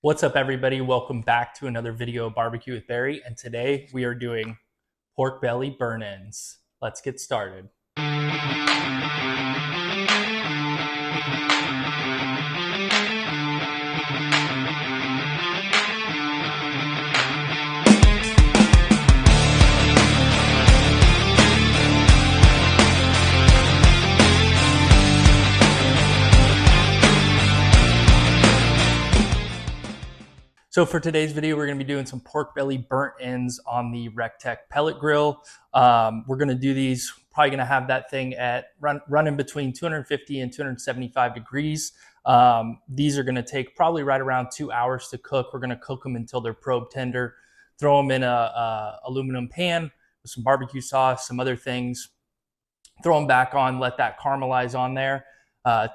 What's up, everybody? Welcome back to another video of Barbecue with Barry, and today we are doing pork belly burn-ins. Let's get started. So for today's video, we're going to be doing some pork belly burnt ends on the Recteq pellet grill. We're going to do these, probably going to have that thing at running between 250 and 275 degrees. These are going to take probably right around 2 hours to cook. We're going to cook them until they're probe tender. Throw them in a aluminum pan with some barbecue sauce, some other things. Throw them back on, let that caramelize on there,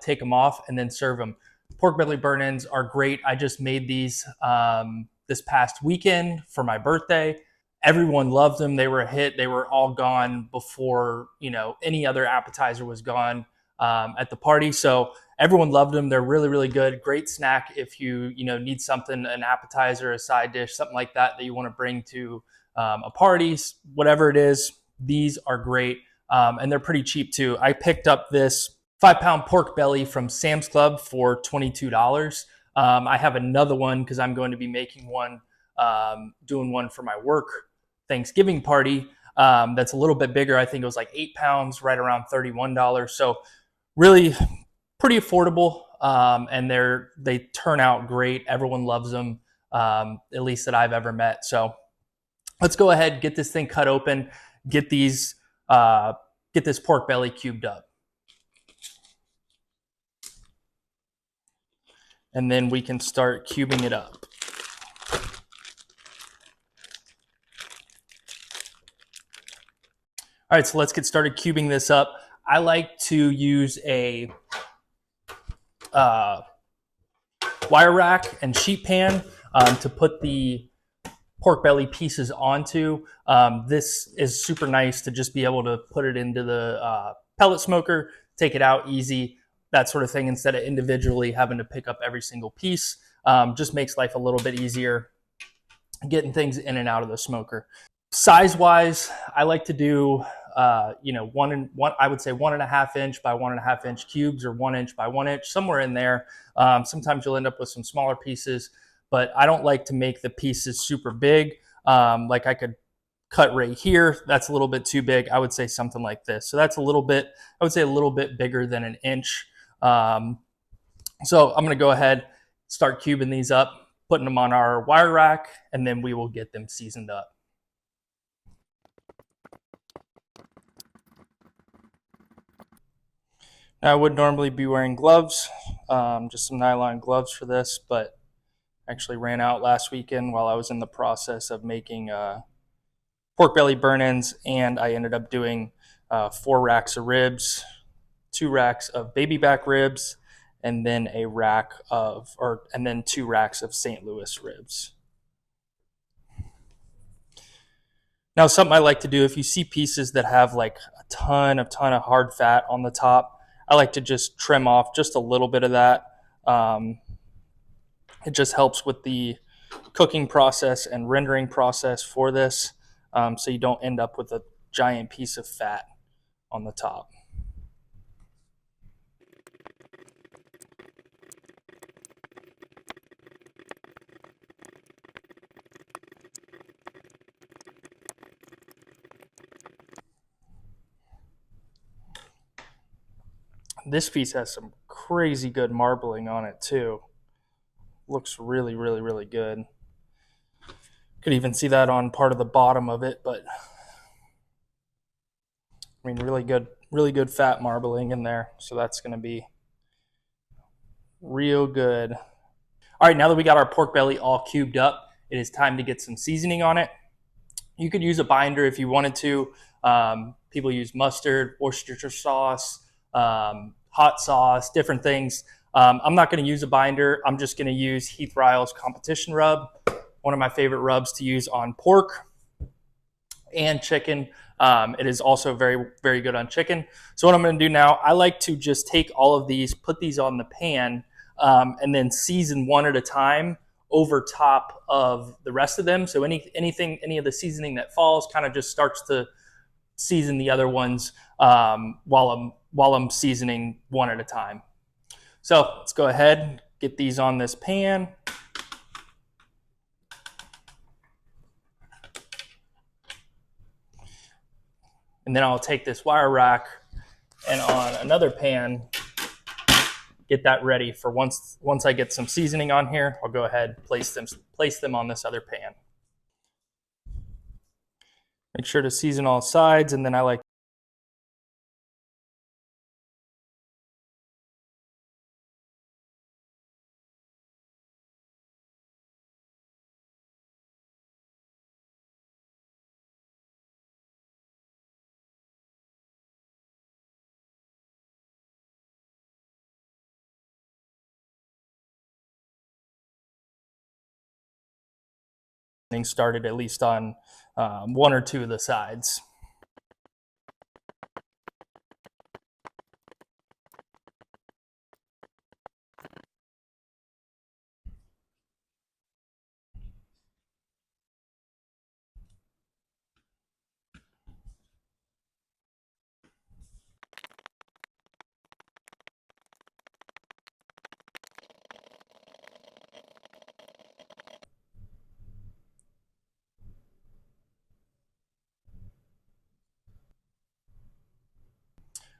take them off, and then serve them. Pork belly burn-ins are great. I just made these this past weekend for my birthday. Everyone loved them. They were a hit. They were all gone before any other appetizer was gone at the party. So everyone loved them. They're really, really good. Great snack if you need something, an appetizer, a side dish, something like that you want to bring to a party, whatever it is. These are great, and they're pretty cheap too. I picked up this 5-pound pork belly from Sam's Club for $22. I have another one because I'm going to be making one, doing one for my work Thanksgiving party. That's a little bit bigger. I think it was like 8 pounds, right around $31. So really pretty affordable, and they turn out great. Everyone loves them, at least that I've ever met. So let's go ahead, get this thing cut open, get this pork belly cubed up. And then we can start cubing it up. All right, so let's get started cubing this up. I like to use a wire rack and sheet pan to put the pork belly pieces onto. This is super nice to just be able to put it into the pellet smoker, take it out easy, that sort of thing, instead of individually having to pick up every single piece. Just makes life a little bit easier getting things in and out of the smoker. Size wise, I like to do I would say 1.5 inch by 1.5 inch cubes, or 1 inch by 1 inch, somewhere in there. Sometimes you'll end up with some smaller pieces, but I don't like to make the pieces super big. Like I could cut right here. That's a little bit too big. I would say something like this. So that's a little bit bigger than an inch. So I'm going to go ahead, start cubing these up, putting them on our wire rack, and then we will get them seasoned up. Now, I would normally be wearing gloves, just some nylon gloves for this, but actually ran out last weekend while I was in the process of making pork belly burn-ins, and I ended up doing 4 racks of ribs, 2 racks of baby back ribs, and then and then 2 racks of St. Louis ribs. Now, something I like to do, if you see pieces that have like a ton of hard fat on the top, I like to just trim off just a little bit of that. It just helps with the cooking process and rendering process for this, so you don't end up with a giant piece of fat on the top. This piece has some crazy good marbling on it too. Looks really, really, really good. Could even see that on part of the bottom of it, but I mean, really good fat marbling in there. So that's going to be real good. All right, now that we got our pork belly all cubed up, it is time to get some seasoning on it. You could use a binder if you wanted to. People use mustard, Worcestershire sauce, hot sauce, different things. I'm not going to use a binder. I'm just going to use Heath Riles Competition Rub, one of my favorite rubs to use on pork and chicken. It is also very, very good on chicken. So what I'm going to do now, I like to just take all of these, put these on the pan, and then season one at a time over top of the rest of them. So any of the seasoning that falls kind of just starts to season the other ones while I'm seasoning one at a time. So let's go ahead and get these on this pan. And then I'll take this wire rack and on another pan, get that ready for once I get some seasoning on here, I'll go ahead and place them on this other pan. Make sure to season all sides, and then I like started at least on one or two of the sides.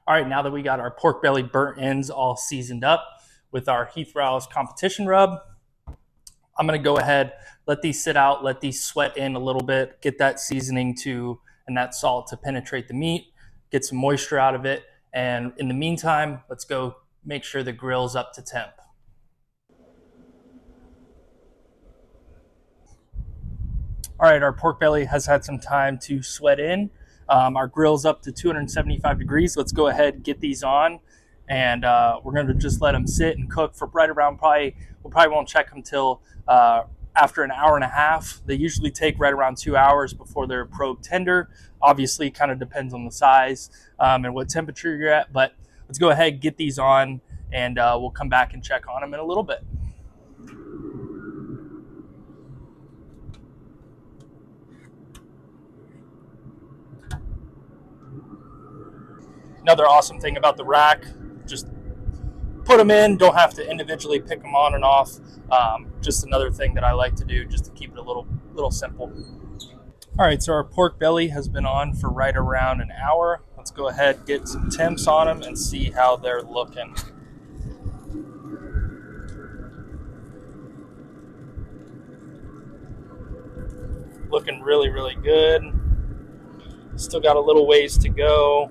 All right, now that we got our pork belly burnt ends all seasoned up with our Heath Riles Competition Rub, I'm gonna go ahead, let these sit out, let these sweat in a little bit, get that seasoning to and that salt to penetrate the meat, get some moisture out of it. And in the meantime, let's go make sure the grill's up to temp. All right, our pork belly has had some time to sweat in. Our grill's up to 275 degrees. Let's go ahead and get these on. And we're going to just let them sit and cook for right around we probably won't check them till after an hour and a half. They usually take right around 2 hours before they're probe tender. Obviously, kind of depends on the size and what temperature you're at. But let's go ahead and get these on, and we'll come back and check on them in a little bit. Another awesome thing about the rack, just put them in, don't have to individually pick them on and off. Just another thing that I like to do just to keep it a little simple. All right, so our pork belly has been on for right around an hour. Let's go ahead and get some temps on them and see how they're looking. Looking really, really good. Still got a little ways to go.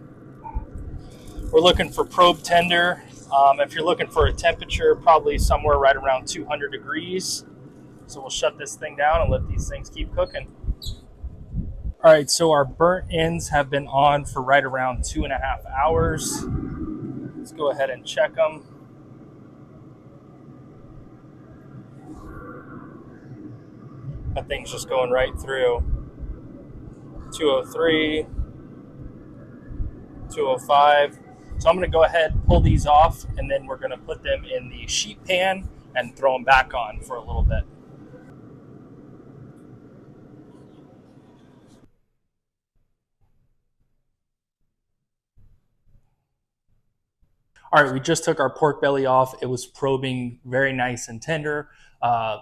We're looking for probe tender. If you're looking for a temperature, probably somewhere right around 200 degrees. So we'll shut this thing down and let these things keep cooking. All right, so our burnt ends have been on for right around 2.5 hours. Let's go ahead and check them. That thing's just going right through. 203, 205. So I'm going to go ahead and pull these off, and then we're going to put them in the sheet pan and throw them back on for a little bit. All right, we just took our pork belly off. It was probing very nice and tender,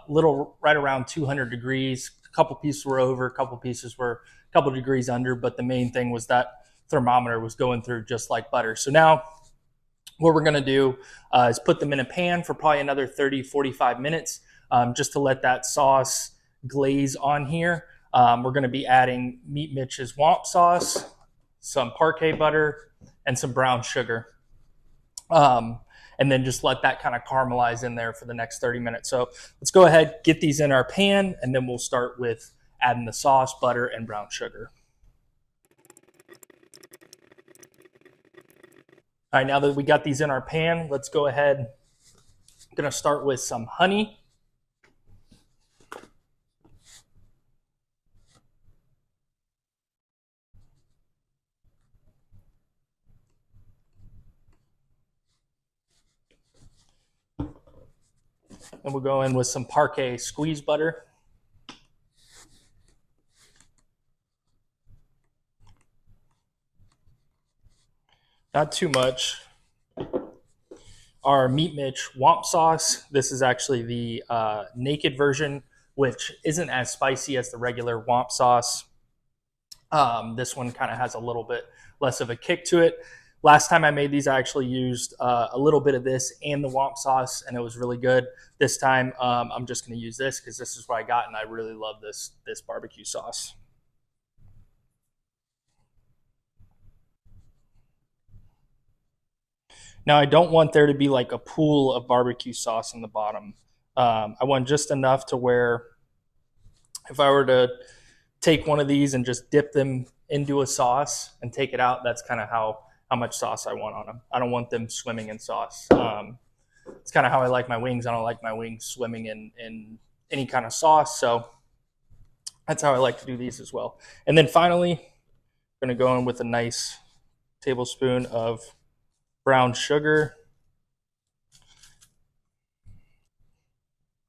little right around 200 degrees. A couple pieces were over, a couple pieces were a couple degrees under, but the main thing was that thermometer was going through just like butter. So now what we're gonna do is put them in a pan for probably another 30, 45 minutes, just to let that sauce glaze on here. We're gonna be adding Mitch's whomp sauce, some parkay butter, and some brown sugar. And then just let that kind of caramelize in there for the next 30 minutes. So let's go ahead, get these in our pan, and then we'll start with adding the sauce, butter, and brown sugar. All right, now that we got these in our pan, let's go ahead. I'm gonna start with some honey. And we'll go in with some parkay squeeze butter. Not too much. Our mitch whomp sauce. This is actually the naked version, which isn't as spicy as the regular whomp sauce. This one kind of has a little bit less of a kick to it. Last time I made these, I actually used a little bit of this and the whomp sauce, and it was really good. This time, I'm just going to use this because this is what I got, and I really love this barbecue sauce. Now, I don't want there to be like a pool of barbecue sauce in the bottom. I want just enough to where if I were to take one of these and just dip them into a sauce and take it out, that's kind of how much sauce I want on them. I don't want them swimming in sauce. It's kind of how I like my wings. I don't like my wings swimming in any kind of sauce. So that's how I like to do these as well. And then finally, I'm going to go in with a nice tablespoon of brown sugar.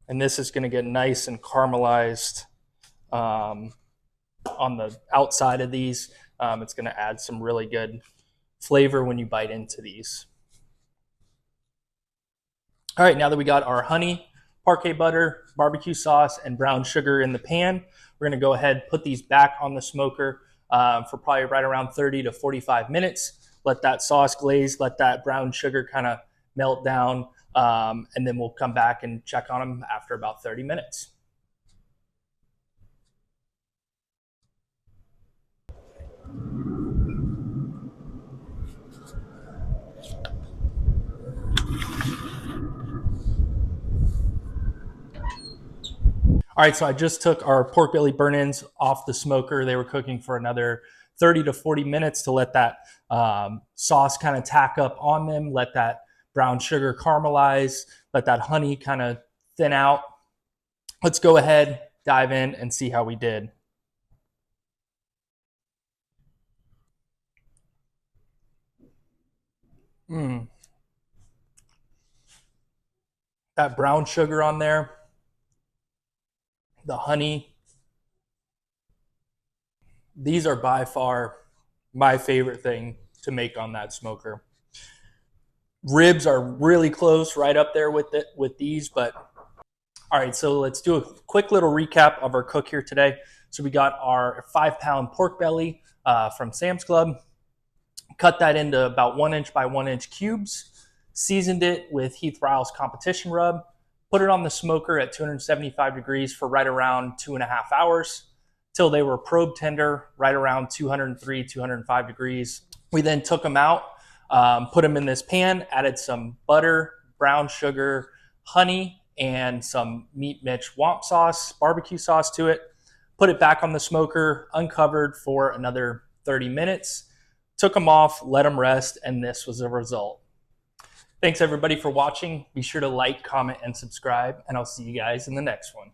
And this is going to get nice and caramelized on the outside of these. It's going to add some really good flavor when you bite into these. All right, now that we got our honey, parkay butter, barbecue sauce, and brown sugar in the pan, we're going to go ahead and put these back on the smoker for probably right around 30 to 45 minutes. Let that sauce glaze, let that brown sugar kind of melt down, and then we'll come back and check on them after about 30 minutes. All right, so I just took our pork belly burnt ends off the smoker. They were cooking for another 30 to 40 minutes to let that sauce kind of tack up on them, let that brown sugar caramelize, let that honey kind of thin out. Let's go ahead, dive in, and see how we did. That brown sugar on there, the honey. These are by far my favorite thing to make on that smoker. Ribs are really close, right up there with these, but all right, so let's do a quick little recap of our cook here today. So we got our 5-pound pork belly from Sam's Club, cut that into about 1 inch by 1 inch cubes, seasoned it with Heath Riles Competition Rub, put it on the smoker at 275 degrees for right around 2.5 hours till they were probe tender, right around 203, 205 degrees. We then took them out, put them in this pan, added some butter, brown sugar, honey, and some mitch whomp sauce, barbecue sauce to it. Put it back on the smoker, uncovered for another 30 minutes. Took them off, let them rest, and this was the result. Thanks everybody for watching. Be sure to like, comment, and subscribe, and I'll see you guys in the next one.